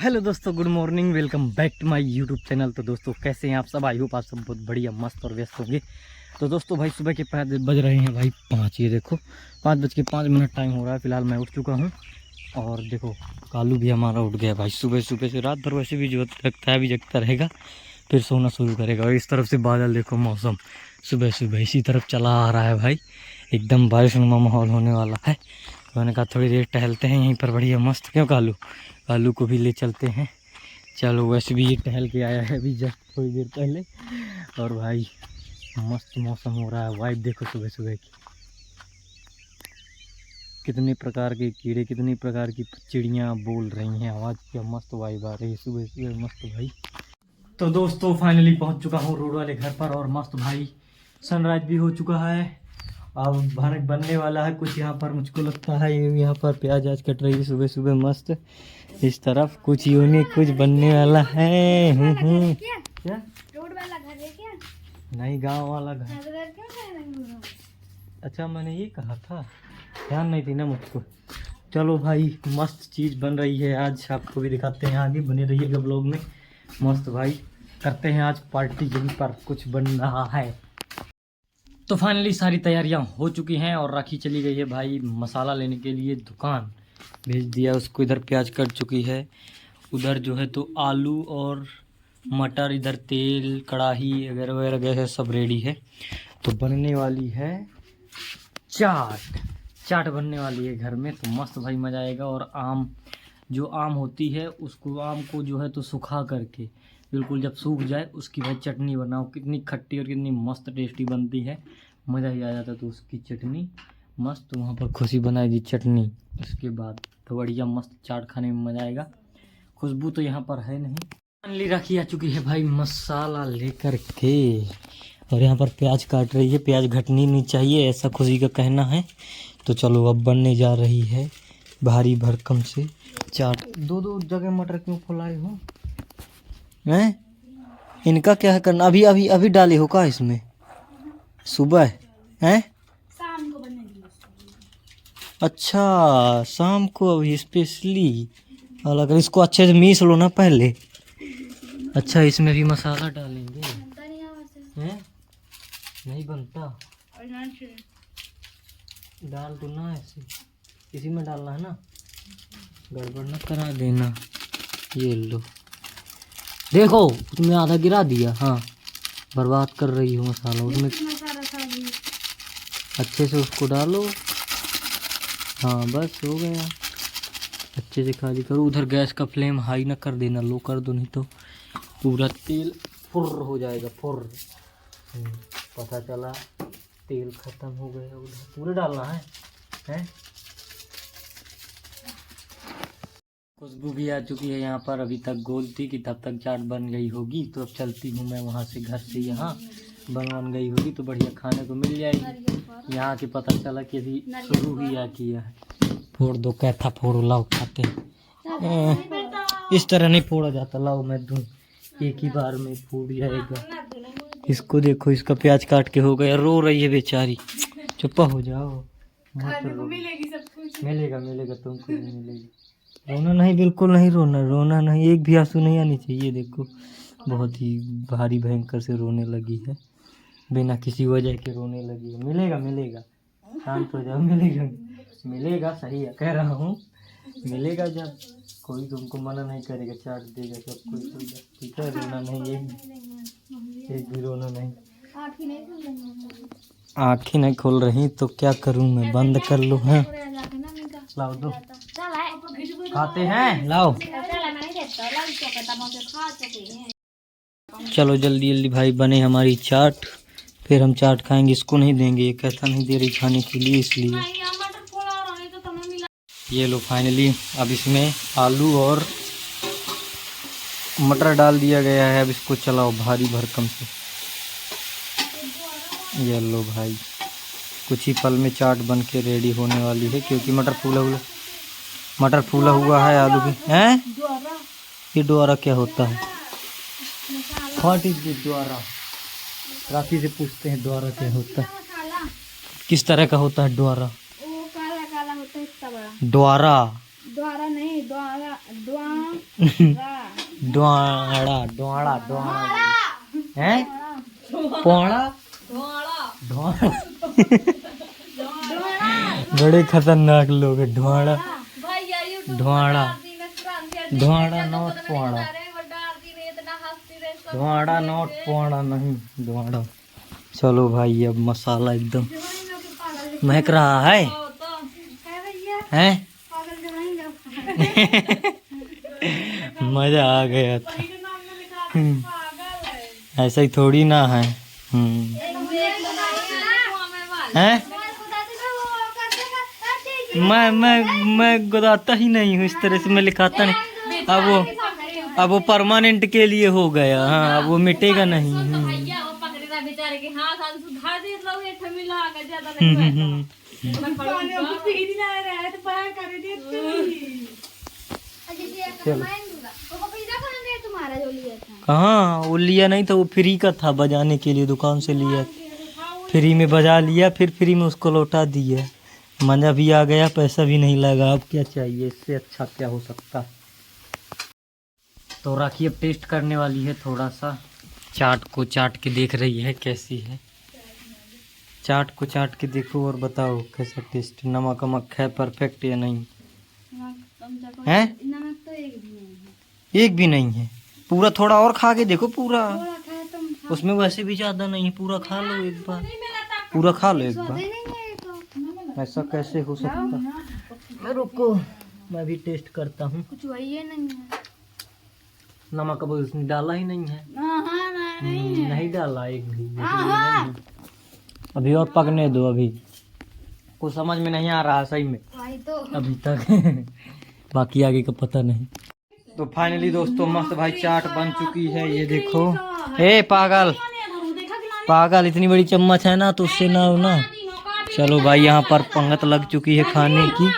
Hello दोस्तों, good morning, welcome back to my YouTube channel. तो दोस्तों कैसे हैं आप सब? आई होप आप सब बहुत बढ़िया, मस्त और व्यस्त होंगे। तो दोस्तों भाई सुबह के 5 बज रहे हैं भाई 5। ये देखो 5:05 टाइम हो रहा है। फिलहाल मैं उठ चुका हूँ और देखो कालू भी हमारा उठ गया भाई। सुबह सुबह से रात भर वैसे भी जो जगता है अभी जगता रहेगा, फिर सोना शुरू करेगा। और इस तरफ से बादल देखो, मौसम सुबह सुबह इसी तरफ चला आ रहा है भाई। एकदम बारिशनुमा माहौल होने वाला है। तो मैंने कहा थोड़ी देर टहलते हैं यहीं पर बढ़िया मस्त। क्यों कालू को भी ले चलते हैं। चलो वैसे भी ये टहल के आया है अभी जस्ट थोड़ी देर पहले। और भाई मस्त मौसम हो रहा है। वाइब देखो सुबह सुबह की, कितने प्रकार के कीड़े, कितनी प्रकार की चिड़ियाँ बोल रही हैं, आवाज़ क्या मस्त वाइब आ रही है सुबह सुबह, मस्त भाई। तो दोस्तों फाइनली पहुंच चुका हूँ रोड वाले घर पर और मस्त भाई सनराइज भी हो चुका है। अब बनने वाला है कुछ यहाँ पर, मुझको लगता है यहाँ पर प्याज आज कट रही है सुबह सुबह मस्त। इस तरफ कुछ यूनिक कुछ बनने वाला है। क्या रोड वाला घर है क्या? नहीं, गांव वाला घर। अच्छा मैंने ये कहा था, ध्यान नहीं थी ना मुझको। चलो भाई मस्त चीज़ बन रही है आज, आपको भी दिखाते हैं, आगे बने रहिएगा ब्लॉग में। मस्त भाई करते हैं आज पार्टी, यहीं पर कुछ बन रहा है। तो फाइनली सारी तैयारियां हो चुकी हैं और राखी चली गई है भाई मसाला लेने के लिए। दुकान भेज दिया उसको, इधर प्याज कट चुकी है, उधर जो है तो आलू और मटर, इधर तेल कढ़ाई वगैरह वगैरह गैस सब रेडी है। तो बनने वाली है चाट बनने वाली है घर में। तो मस्त भाई मज़ा आएगा। और जो आम होती है उसको, आम को जो है तो सुखा करके बिल्कुल जब सूख जाए उसकी भाई चटनी बनाओ, कितनी खट्टी और कितनी मस्त टेस्टी बनती है, मज़ा ही आ जाता। तो उसकी चटनी मस्त, वहाँ पर खुशी बनाएगी चटनी, उसके बाद तो बढ़िया मस्त चाट खाने में मज़ा आएगा। खुशबू तो यहाँ पर है नहीं। फाइनली राखी आ चुकी है भाई मसाला लेकर के, और यहाँ पर प्याज काट रही है। प्याज घटनी नहीं चाहिए ऐसा खुशी का कहना है। तो चलो अब बनने जा रही है भारी भरकम से चाट। दो जगह मटर क्यों फुलाए हो हैं? इनका क्या है करना? अभी अभी अभी डाले हो का इसमें सुबह हैं? शाम को बनेगी। अच्छा शाम को अभी स्पेशली अलग। इसको अच्छे से मीस लो ना पहले। अच्छा इसमें भी मसाला डालेंगे हैं? नहीं बनता, डाल दो ना ऐसे, इसी में डालना है ना, गड़बड़ ना करा देना। ये लो देखो उसमें आधा गिरा दिया। हाँ बर्बाद कर रही हो मसाला उसमें। अच्छे से उसको डालो। हाँ बस हो गया, अच्छे से खाली करो। उधर गैस का फ्लेम हाई ना कर देना, लो कर दो, नहीं तो पूरा तेल फुर हो जाएगा, फुर। पता चला तेल खत्म हो गया। उधर पूरे डालना है हैं? खुशबू भी आ चुकी है यहाँ पर। अभी तक गोल थी कि तब तक चाट बन गई होगी। तो अब चलती हूँ मैं वहाँ से, घर से यहाँ बन गई होगी तो बढ़िया खाने को मिल जाएगी। यहाँ के पता चला कि अभी शुरू ही आ किया है। फोड़ दो, कैथा फोड़ो, लाओ खाते हैं। इस तरह नहीं फोड़ा जाता, लाओ मैं दूँ, एक ही बार में फूट जाएगा। इसको देखो, इसका प्याज काट के हो गया, रो रही है बेचारी। चुप्पा हो जाओ, मिलेगा मिलेगा तुमको भी मिलेगा। रोना नहीं, बिल्कुल नहीं रोना, रोना नहीं, एक भी आंसू नहीं आनी चाहिए। देखो बहुत ही भारी भयंकर से रोने लगी है, बिना किसी वजह के रोने लगी है। मिलेगा मिलेगा, शांत हो जाओ, मिलेगा मिलेगा, सही है कह रहा हूँ, मिलेगा। जब कोई तुमको मना नहीं करेगा, चाट देगा सब कोई, ठीक है? रोना नहीं, एक भी रोना नहीं। आँखें नहीं खोल रही तो क्या करूँ मैं, बंद कर लूँ? हैं लाओ दो, खाते हैं, लाओ। चलो जल्दी जल्दी भाई बने हमारी चाट, फिर हम चाट खाएंगे। इसको नहीं देंगे, ये कहता नहीं दे रही खाने के लिए, इसलिए। ये लो फाइनली अब इसमें आलू और मटर डाल दिया गया है। अब इसको चलाओ भारी भरकम से। ये लो भाई कुछ ही पल में चाट बन के रेडी होने वाली है, क्योंकि मटर फूला हुआ है आलू भी हैं। ये द्वारा क्या होता है? व्हाट इज दिस द्वारा? राखी से पूछते हैं द्वारा क्या होता है, किस तरह का होता है द्वारा? काला काला होता है, इतना बड़ा। द्वारा द्वारा नहीं, द्वारा डोड़ा डोड़ा डोड़ा हैं पोड़ा ढोड़ा बड़े खतरनाक लोग है। ढोड़ा ढोड़ा ढोड़ा नोट पोड़ा ढोड़ा नोट पोड़ा नहीं ढोड़ा। चलो भाई अब मसाला एकदम महक रहा है हैं मजा आ गया था। ऐसा ही थोड़ी ना है। हैं मैं गुदाता ही नहीं हूँ इस तरह से, मैं लिखाता नहीं। अब वो परमानेंट के लिए हो गया। हाँ अब वो मिटेगा नहीं। हाँ वो लिया नहीं था, वो फ्री का था बजाने के लिए, दुकान से लिया, फ्री में बजा लिया, फिर फ्री में उसको लौटा दिया। मजा भी आ गया, पैसा भी नहीं लगा। अब क्या चाहिए, इससे अच्छा क्या हो सकता। तो राखी अब टेस्ट करने वाली है थोड़ा सा। चाट को चाट के देख रही है कैसी है। चाट को चाट के देखो और बताओ कैसा टेस्ट, नमक अमक है परफेक्ट या नहीं है। एक भी नहीं है। पूरा थोड़ा और खा के देखो, पूरा उसमें वैसे भी ज्यादा नहीं है। पूरा खा लो एक बार, पूरा खा लो एक बार। ऐसा कैसे हो सकता। रुको मैं भी टेस्ट करता हूँ। कुछ वही है नहीं है। नमक अब उसने डाला ही नहीं है। नहीं डाला एक भी। अभी और पकने दो, अभी कुछ समझ में नहीं आ रहा सही में तो अभी तक। बाकी आगे का पता नहीं। तो फाइनली दोस्तों मस्त भाई चाट बन चुकी है। ये देखो, ए पागल पागल, इतनी बड़ी चम्मच है ना तो उससे ना हो ना। चलो भाई यहाँ पर पंगत लग चुकी है खाने की।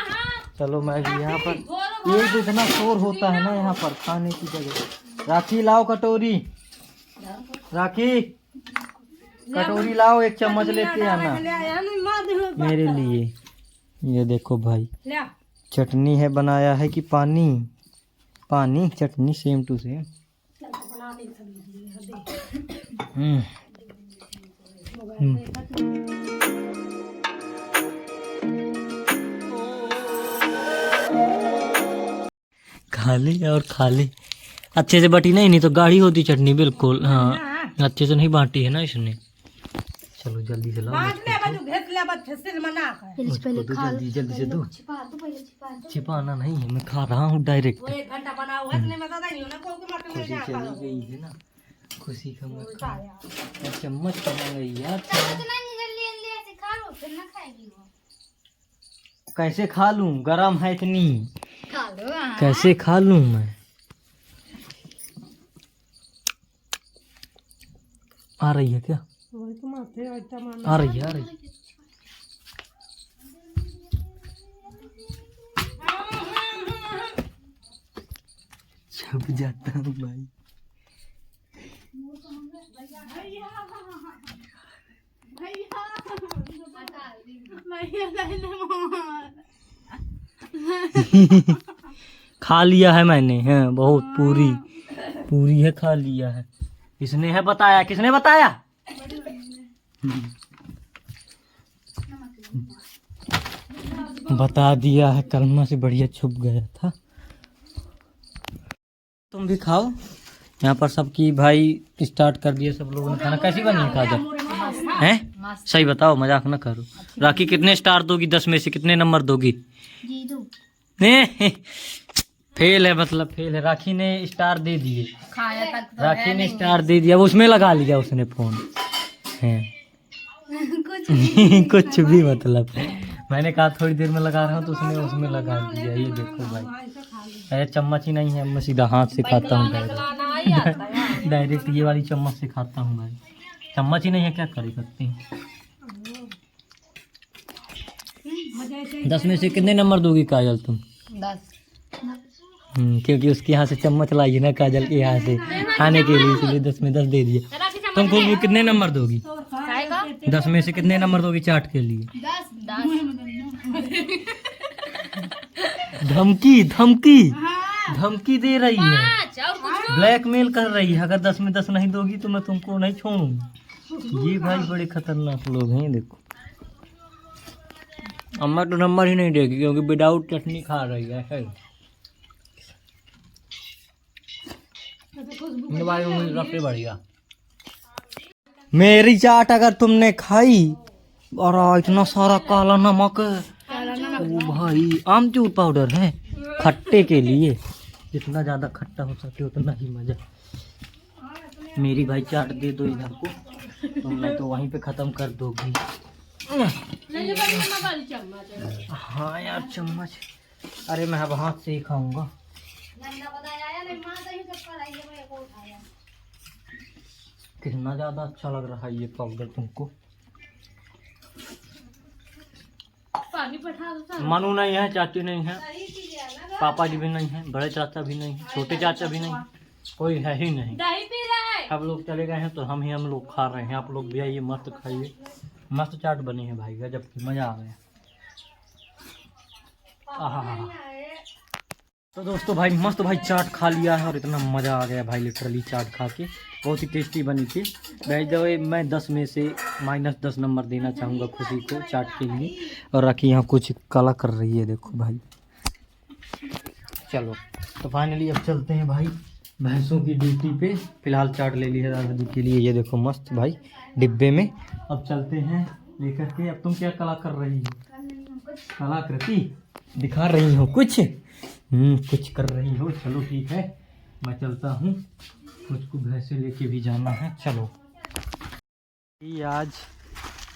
चलो मैं भी यहाँ पर, ये तो इतना शोर होता है ना यहाँ पर खाने की जगह। राखी लाओ कटोरी, राखी कटोरी लाओ, एक चम्मच लेके आना मेरे लिए। ये देखो भाई चटनी है, बनाया है कि पानी पानी चटनी सेम टू सेम। खा ले और खा ले। अच्छे से बटी नहीं तो गाढ़ी होती चटनी बिल्कुल। हाँ अच्छे से नहीं बांटी है ना इसने। चलो जल्दी से लाओ, जल्दी जल्दी से दो। छिपाना नहीं है, मैं खा रहा हूँ डायरेक्ट। खुशी चली गई है ना, खुशी का मैं चम्मच चला गई यार। कैसे खा लूं, गरम है इतनी, कैसे खा लूं मैं। आ रही है क्या, आ रही है, आ रही है। छप जाता हूँ भाई। खा लिया है मैंने, है बहुत पूरी पूरी है, खा लिया है। किसने है बताया, किसने बताया। बता दिया है, कलमा से बढ़िया छुप गया था। तुम भी खाओ। यहाँ पर सबकी भाई स्टार्ट कर दिया सब लोगों ने खाना। कैसी बनी है काजल, हैं सही बताओ, मजाक ना करो। राखी कितने स्टार दोगी, 10 में से कितने नंबर दोगी। फेल है, मतलब फेल है। राखी ने स्टार दे दिए, राखी ने स्टार दे दिया, वो उसमें लगा लिया उसने फोन है। कुछ भी मतलब, मैंने कहा थोड़ी देर में लगा रहा हूँ तो उसने उसमें लगा दिया। ये देखो भाई, अरे चम्मच ही नहीं है, मैं सीधा हाथ से खाता हूँ डायरेक्ट ये वाली चम्मच से खाता हूँ भाई। चम्मच ही नहीं है, क्या करे सकते हैं। 10 में से कितने नंबर दोगी काजल तुम। 10। क्योंकि उसके यहाँ से चम्मच लाई है ना काजल के यहाँ से खाने के लिए, इसलिए 10 में 10 दे दिए। तुम खुद कितने नंबर दोगी, 10 में से कितने नंबर दोगी चाट के लिए। 10। धमकी धमकी धमकी दे रही है, ब्लैकमेल कर रही है, अगर 10 में 10 नहीं दोगी तो मैं तुमको नहीं छोड़ूंगी। ये भाई बड़े खतरनाक लोग हैं। देखो अम्मा तो नंबर ही नहीं देगी क्योंकि विदाउट चटनी खा रही है। सबसे बढ़िया मेरी चाट अगर तुमने खाई और इतना सारा काला नमक, ओ भाई आमचूर पाउडर है खट्टे के लिए, जितना ज्यादा खट्टा हो सके उतना ही मजा। मेरी भाई चाट दे दो इधर को, तुमने तो वहीं पे खत्म कर दोगी। हाँ यार चम्मच, अरे मैं अब हाथ से ही खाऊंगा। कितना ज्यादा अच्छा लग रहा है ये पाउडर तुमको। मनु नहीं है, चाची नहीं है, पापा जी भी नहीं है, बड़े चाचा भी नहीं है, छोटे चाचा भी नहीं है, कोई है ही नहीं। सब लोग चले गए हैं तो हम लोग खा रहे हैं। आप लोग भी आइए, मस्त खाइए। मस्त चाट बनी है भाई, गजब की, मजा आ गया। तो दोस्तों भाई मस्त भाई चाट खा लिया है और इतना मज़ा आ गया भाई, लिटरली चाट खा के बहुत ही टेस्टी बनी थी। बाय द वे मैं 10 में से -10 नंबर देना चाहूँगा खुशी को चाट के लिए। और राखी यहाँ कुछ कला कर रही है, देखो भाई। चलो तो फाइनली अब चलते हैं भाई भैंसों की ड्यूटी पे। फिलहाल चाट ले ली है दादा जी के लिए, ये देखो मस्त भाई डिब्बे में। अब चलते हैं लेकर के। अब तुम क्या कला कर रही हो? कलाकृति दिखा रही हो कुछ? कुछ कर रही हो, चलो ठीक है मैं चलता हूँ, मुझको भैंसे लेके भी जाना है। चलो ये आज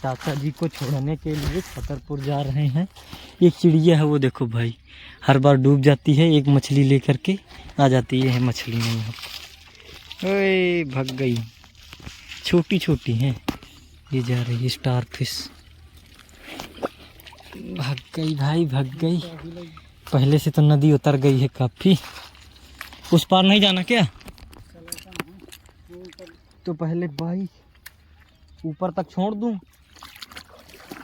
चाचा जी को छोड़ने के लिए छतरपुर जा रहे हैं। एक चिड़िया है वो देखो भाई, हर बार डूब जाती है, एक मछली लेकर के आ जाती है। मछली नहीं यहाँ पर, ओए भाग गई, छोटी छोटी हैं। ये जा रही है स्टार फिश, भाग गई भाई भाग गई। पहले से तो नदी उतर गई है काफ़ी। उस पार नहीं जाना क्या? तो पहले भाई ऊपर तक छोड़ दूं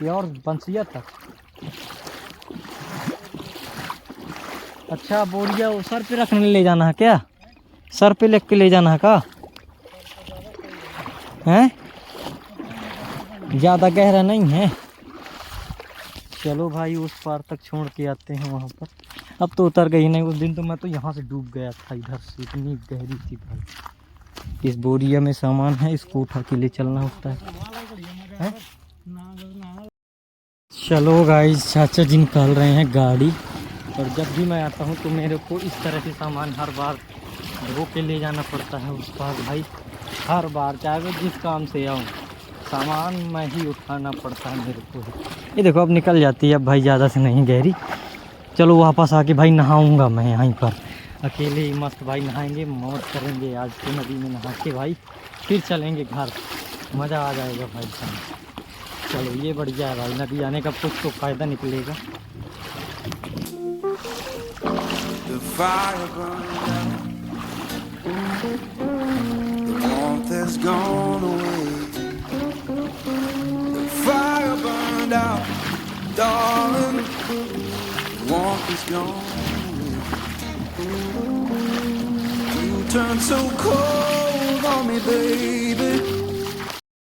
या और बंसिया तक? अच्छा बोरिया वो सर पे रखने ले जाना है क्या? सर पे लेके ले जाना है का? हैं? ज़्यादा गहरा नहीं है। चलो भाई उस पार तक छोड़ के आते हैं वहाँ पर। अब तो उतर गई नहीं, उस दिन तो मैं तो यहाँ से डूब गया था, इधर से इतनी गहरी थी भाई। इस बोरिया में सामान है, इसको उठा के ले चलना होता है। चलो गाइस चाचा जी निकाल रहे हैं गाड़ी। और जब भी मैं आता हूँ तो मेरे को इस तरह से सामान हर बार धो के ले जाना पड़ता है उस पार भाई। हर बार चाहे मैं जिस काम से आऊँ सामान मैं ही उठाना पड़ता है मेरे को। ये देखो अब निकल जाती है, अब भाई ज़्यादा से नहीं गहरी। चलो वापस आके भाई नहाऊंगा मैं यहीं पर, अकेले ही मस्त भाई नहाएंगे, मौज करेंगे आज तो नदी में नहा के भाई। फिर चलेंगे घर, मज़ा आ जाएगा भाई साहब। चलो ये बढ़िया है भाई, नदी आने का कुछ तो फ़ायदा निकलेगा।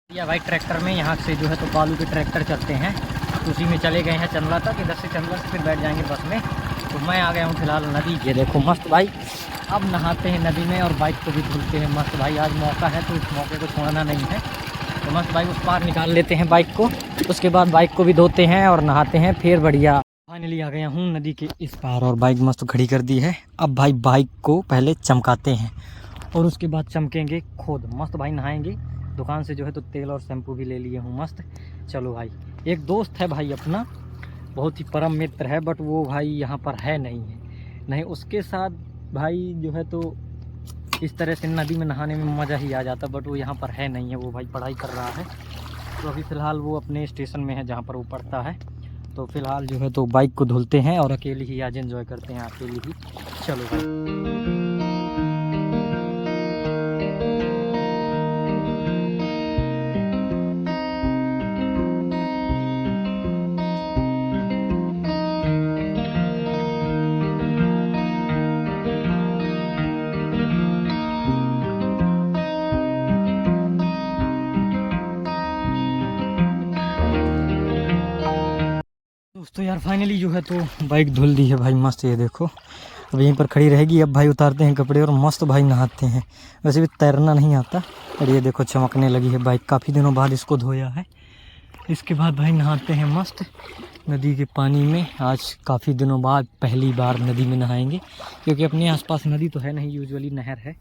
या भाई ट्रैक्टर में यहाँ से जो है तो बालू के ट्रैक्टर चलते हैं, तो उसी में चले गए हैं चंदला तक। इधर से चंदला से फिर बैठ जाएंगे बस में। तो मैं आ गया हूँ फिलहाल नदी। ये देखो मस्त भाई, अब नहाते हैं नदी में और बाइक को भी धुलते हैं मस्त भाई। आज मौका है तो इस मौके को छोड़ना नहीं है। तो मस्त भाई उस पार निकाल लेते हैं बाइक को, उसके बाद बाइक को भी धोते हैं और नहाते हैं फिर बढ़िया। फाइनली आ गया हूँ नदी के इस पार और बाइक मस्त खड़ी कर दी है। अब भाई बाइक को पहले चमकाते हैं और उसके बाद चमकेंगे खुद। मस्त भाई नहाएंगे, दुकान से जो है तो तेल और शैम्पू भी ले लिए हूँ मस्त। चलो भाई एक दोस्त है भाई अपना, बहुत ही परम मित्र है, बट वो भाई यहाँ पर है नहीं है। नहीं उसके साथ भाई जो है तो इस तरह से नदी में नहाने में मज़ा ही आ जाता, बट वो यहाँ पर है नहीं है। वो भाई पढ़ाई कर रहा है, तो अभी फ़िलहाल वो अपने स्टेशन में है जहाँ पर वो पढ़ता है। तो फ़िलहाल जो है तो बाइक को धुलते हैं और अकेले ही आज एंजॉय करते हैं, अकेले ही। चलो भाई तो यार फाइनली जो है तो बाइक धुल दी है भाई मस्त, ये देखो अब यहीं पर खड़ी रहेगी। अब भाई उतारते हैं कपड़े और मस्त भाई नहाते हैं। वैसे भी तैरना नहीं आता और ये देखो चमकने लगी है बाइक, काफ़ी दिनों बाद इसको धोया है। इसके बाद भाई नहाते हैं मस्त नदी के पानी में। आज काफ़ी दिनों बाद पहली बार नदी में नहाएंगे, क्योंकि अपने आसपास नदी तो है नहीं, यूजुअली नहर है,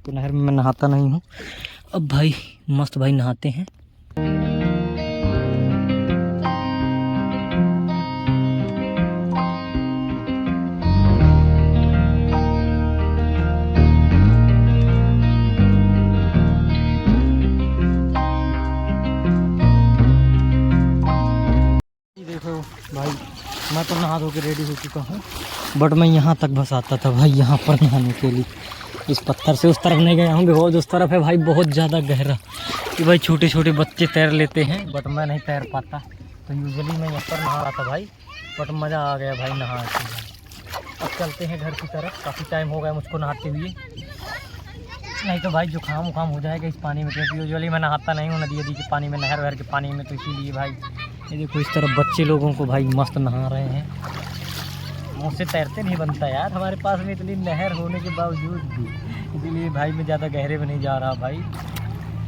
तो नहर में मैं नहाता नहीं हूँ। अब भाई मस्त भाई नहाते हैं। देखो भाई मैं तो नहा धो के रेडी हो चुका हूँ, बट मैं यहाँ तक बस आता था भाई यहाँ पर नहाने के लिए। इस पत्थर से उस तरफ नहीं गया हूँ, बहुत उस तरफ है भाई बहुत ज़्यादा गहरा, कि भाई छोटे छोटे बच्चे तैर लेते हैं बट मैं नहीं तैर पाता। तो यूजुअली मैं यहाँ पर नहा रहा था भाई, बट मज़ा आ गया भाई नहा के। अब चलते हैं घर की तरफ, काफ़ी टाइम हो गया मुझको नहाते हुए, नहीं तो भाई जुकाम उखाम हो जाएगा इस पानी में, क्योंकि यूजुअली मैं नहाता नहीं हूँ नदी के पानी में, नहर वहर के पानी में। तो इसीलिए भाई ये देखो इस तरफ बच्चे लोगों को भाई मस्त नहा रहे हैं। मुझसे तैरते नहीं बनता यार, हमारे पास में इतनी नहर होने के बावजूद भी, इसीलिए भाई मैं ज़्यादा गहरे में नहीं जा रहा भाई,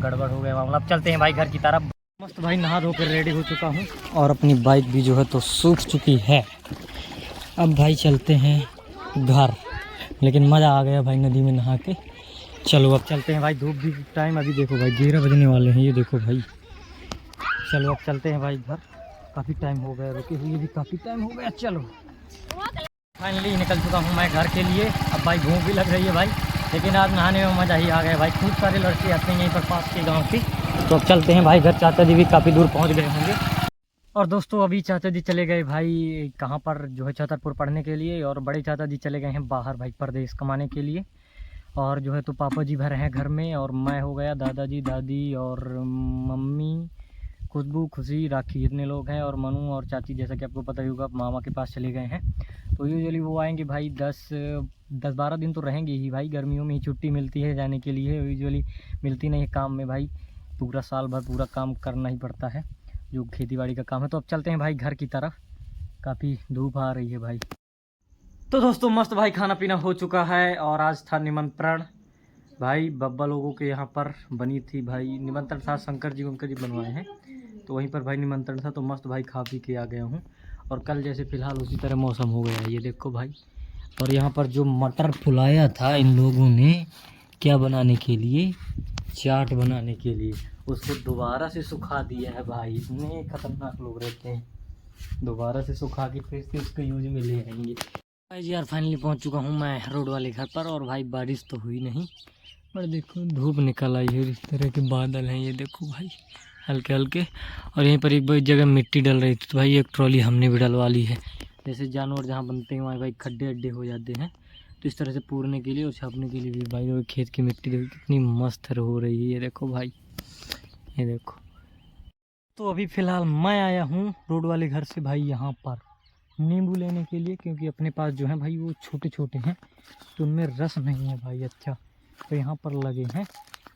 गड़बड़ हो गया मामला। अब चलते हैं भाई घर की तरफ। मस्त भाई नहा धो कर रेडी हो चुका हूँ और अपनी बाइक भी जो है तो सूख चुकी है। अब भाई चलते हैं घर, लेकिन मज़ा आ गया भाई नदी में नहा के। चलो अब चलते हैं भाई, धूप भी टाइम अभी देखो भाई 11 बजने वाले हैं, ये देखो भाई। चलो अब चलते हैं भाई घर, काफ़ी टाइम हो गया रुके हुए भी, काफ़ी टाइम हो गया। चलो फाइनली निकल चुका हूँ मैं घर के लिए। अब भाई भूख भी लग रही है भाई, लेकिन आज नहाने में मज़ा ही आ गया भाई। खूब सारे लड़के आते हैं यहीं पर पास के गाँव की। तो अब चलते हैं भाई घर, चाचा जी भी काफ़ी दूर पहुँच गए होंगे। और दोस्तों अभी चाचा जी चले गए भाई कहाँ पर, जो है छतरपुर पढ़ने के लिए, और बड़े चाचा जी चले गए हैं बाहर भाई परदेश कमाने के लिए। और जो है तो पापा जी भर हैं घर में, और मैं हो गया, दादाजी दादी और मम्मी, खुशबू खुशी राखी, इतने लोग हैं। और मनु और चाची जैसा कि आपको पता ही होगा मामा के पास चले गए हैं। तो यूजुअली वो आएंगे भाई 10-12 दिन तो रहेंगे ही भाई। गर्मियों में ही छुट्टी मिलती है जाने के लिए, यूजुअली मिलती नहीं है काम में भाई, पूरा साल भर पूरा काम करना ही पड़ता है जो खेती बाड़ी का काम है। तो अब चलते हैं भाई घर की तरफ, काफ़ी धूप आ रही है भाई। तो दोस्तों मस्त भाई खाना पीना हो चुका है, और आज था निमंत्रण भाई, बब्बा लोगों के यहाँ पर बनी थी भाई, निमंत्रण था, शंकर जी बनवाए हैं, तो वहीं पर भाई निमंत्रण था। तो मस्त भाई खा पी के आ गया हूँ, और कल जैसे फ़िलहाल उसी तरह मौसम हो गया है, ये देखो भाई। और यहाँ पर जो मटर फुलाया था इन लोगों ने, क्या बनाने के लिए, चाट बनाने के लिए, उसको दोबारा से सुखा दिया है भाई। इतने खतरनाक लोग रहते हैं, दोबारा से सुखा के फिर से उसको यूज में ले आएंगे भाई जी। यार फाइनली पहुंच चुका हूं मैं रोड वाले घर पर, और भाई बारिश तो हुई नहीं, पर देखो धूप निकल आई है, इस तरह के बादल हैं ये देखो भाई हल्के हल्के। और यहीं पर एक जगह मिट्टी डल रही थी, तो भाई एक ट्रॉली हमने भी डलवा ली है। जैसे जानवर जहाँ बनते हैं वहाँ भाई खड्डे अड्डे हो जाते हैं, तो इस तरह से पूरने के लिए और छापने के लिए भी भाई। और खेत की मिट्टी देखो कितनी मस्त हो रही है, ये देखो भाई, ये देखो। तो अभी फ़िलहाल मैं आया हूँ रोड वाले घर से भाई यहाँ पर नींबू लेने के लिए, क्योंकि अपने पास जो है भाई वो छोटे छोटे हैं, तो उनमें रस नहीं है भाई अच्छा, तो यहाँ पर लगे हैं,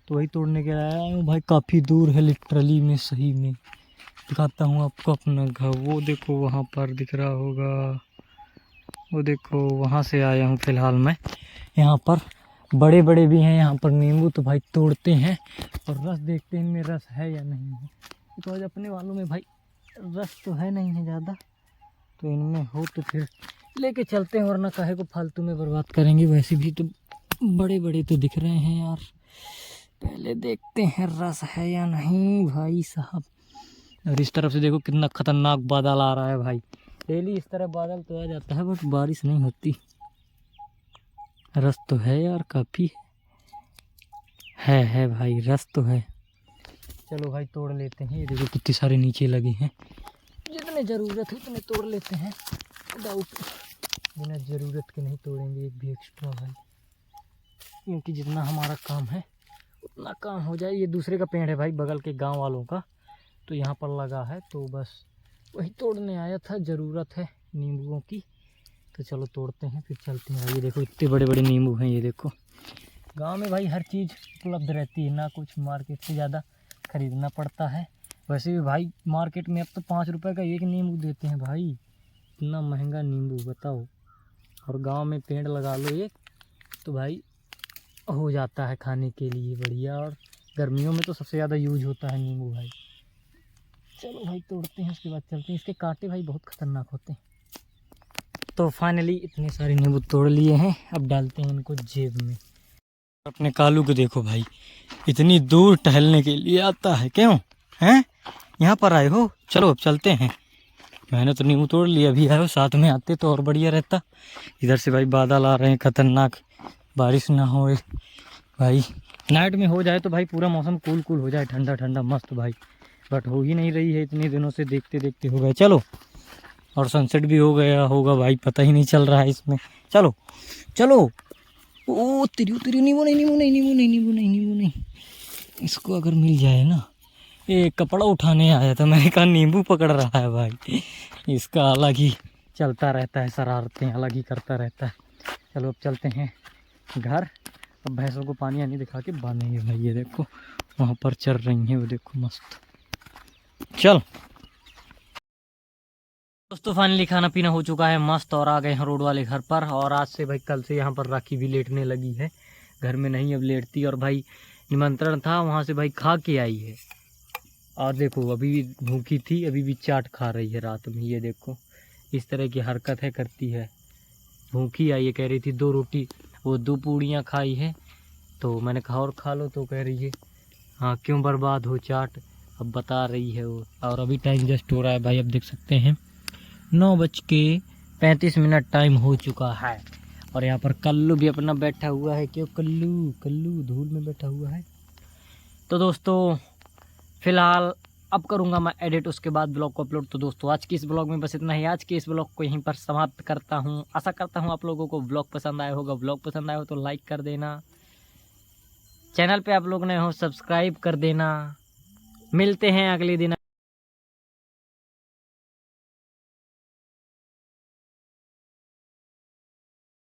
तो वही तोड़ने के लिए आया हूँ भाई। काफ़ी दूर है लिटरली में, सही में दिखाता हूँ आपको अपना घर, वो देखो वहाँ पर दिख रहा होगा, वो देखो वहाँ से आया हूँ फ़िलहाल मैं। यहाँ पर बड़े बड़े भी हैं यहाँ पर नींबू, तो भाई तोड़ते हैं और रस देखते हैं इनमें रस है या नहीं है। तो आज अपने वालों में भाई रस तो है नहीं है ज़्यादा, तो इनमें हो तो फिर लेके चलते हैं, वरना काहे को फालतू में बर्बाद करेंगे। वैसे भी तो बड़े बड़े तो दिख रहे हैं यार, पहले देखते हैं रस है या नहीं भाई साहब। और इस तरफ से देखो कितना खतरनाक बादल आ रहा है भाई, डेली इस तरह बादल तो आ जाता है बट बारिश नहीं होती। रस तो है यार, काफ़ी है भाई, रस तो है। चलो भाई तोड़ लेते हैं, ये देखो कितने सारे नीचे लगे हैं, जितने ज़रूरत है उतने तोड़ लेते हैं, बिना ज़रूरत के नहीं तोड़ेंगे एक भी एक्स्ट्रा भाई, क्योंकि जितना हमारा काम है उतना काम हो जाए। ये दूसरे का पेड़ है भाई, बगल के गांव वालों का, तो यहाँ पर लगा है, तो बस वही तोड़ने आया था, ज़रूरत है नींबुओं की, तो चलो तोड़ते हैं फिर चलते हैं। ये देखो इतने बड़े बड़े नींबू हैं, ये देखो। गांव में भाई हर चीज़ उपलब्ध रहती है ना, कुछ मार्केट से ज़्यादा खरीदना पड़ता है। वैसे भी भाई मार्केट में अब तो 5 रुपए का एक नींबू देते हैं भाई, इतना महंगा नींबू बताओ। और गांव में पेड़ लगा लो एक तो भाई हो जाता है खाने के लिए बढ़िया। और गर्मियों में तो सबसे ज़्यादा यूज होता है नींबू भाई। चलो भाई तोड़ते हैं, उसके बाद चलते हैं। इसके कांटे भाई बहुत खतरनाक होते हैं। तो फाइनली इतने सारे नींबू तोड़ लिए हैं, अब डालते हैं इनको जेब में। अपने कालू को देखो भाई, इतनी दूर टहलने के लिए आता है। क्यों हैं यहाँ पर आए हो? चलो अब चलते हैं। मैंने तो नींबू तोड़ लिया, अभी आए साथ में आते तो और बढ़िया रहता। इधर से भाई बादल आ रहे हैं खतरनाक, बारिश ना हो भाई। नाइट में हो जाए तो भाई पूरा मौसम कूल कूल हो जाए, ठंडा ठंडा मस्त भाई। बट हो ही नहीं रही है, इतने दिनों से देखते देखते हो गए। चलो, और सनसेट भी हो गया होगा भाई, पता ही नहीं चल रहा है इसमें। चलो चलो। ओ तेरी तेरी, नींबू नहीं नींबू नहीं नींबू नहीं नींबू नहीं नींबू नहीं। इसको अगर मिल जाए ना। ये कपड़ा उठाने आया था, मैंने कहा नींबू पकड़ रहा है भाई। इसका अलग ही चलता रहता है, शरारतें अलग ही करता रहता है। चलो अब चलते हैं घर। अब भैंसों को पानी आनी दिखा के बांधेंगे भाई। ये देखो वहाँ पर चल रही हैं वो, देखो मस्त। चल दोस्तों, फाइनली खाना पीना हो चुका है मस्त, और आ गए हैं रोड वाले घर पर। और आज से भाई कल से यहाँ पर राखी भी लेटने लगी है, घर में नहीं अब लेटती। और भाई निमंत्रण था वहाँ से भाई खा के आई है। और देखो अभी भी भूखी थी, अभी भी चाट खा रही है रात में। ये देखो इस तरह की हरकत है करती है। भूखी आई है, कह रही थी 2 रोटी, वो 2 पूड़ियाँ खाई है। तो मैंने कहा और खा लो, तो कह रही है हाँ क्यों बर्बाद हो चाट, अब बता रही है वो। और अभी टाइम जस्ट हो रहा है भाई, अब देख सकते हैं 9:35 टाइम हो चुका है। और यहाँ पर कल्लू भी अपना बैठा हुआ है। क्यों कल्लू? कल्लू धूल में बैठा हुआ है। तो दोस्तों फिलहाल अब करूँगा मैं एडिट, उसके बाद ब्लॉग को अपलोड। तो दोस्तों आज की इस ब्लॉग में बस इतना ही। आज के इस ब्लॉग को यहीं पर समाप्त करता हूँ। आशा करता हूँ आप लोगों को ब्लॉग पसंद आया होगा। ब्लॉग पसंद आया हो तो लाइक कर देना, चैनल पे आप लोग नए हो सब्सक्राइब कर देना। मिलते हैं अगले दिन।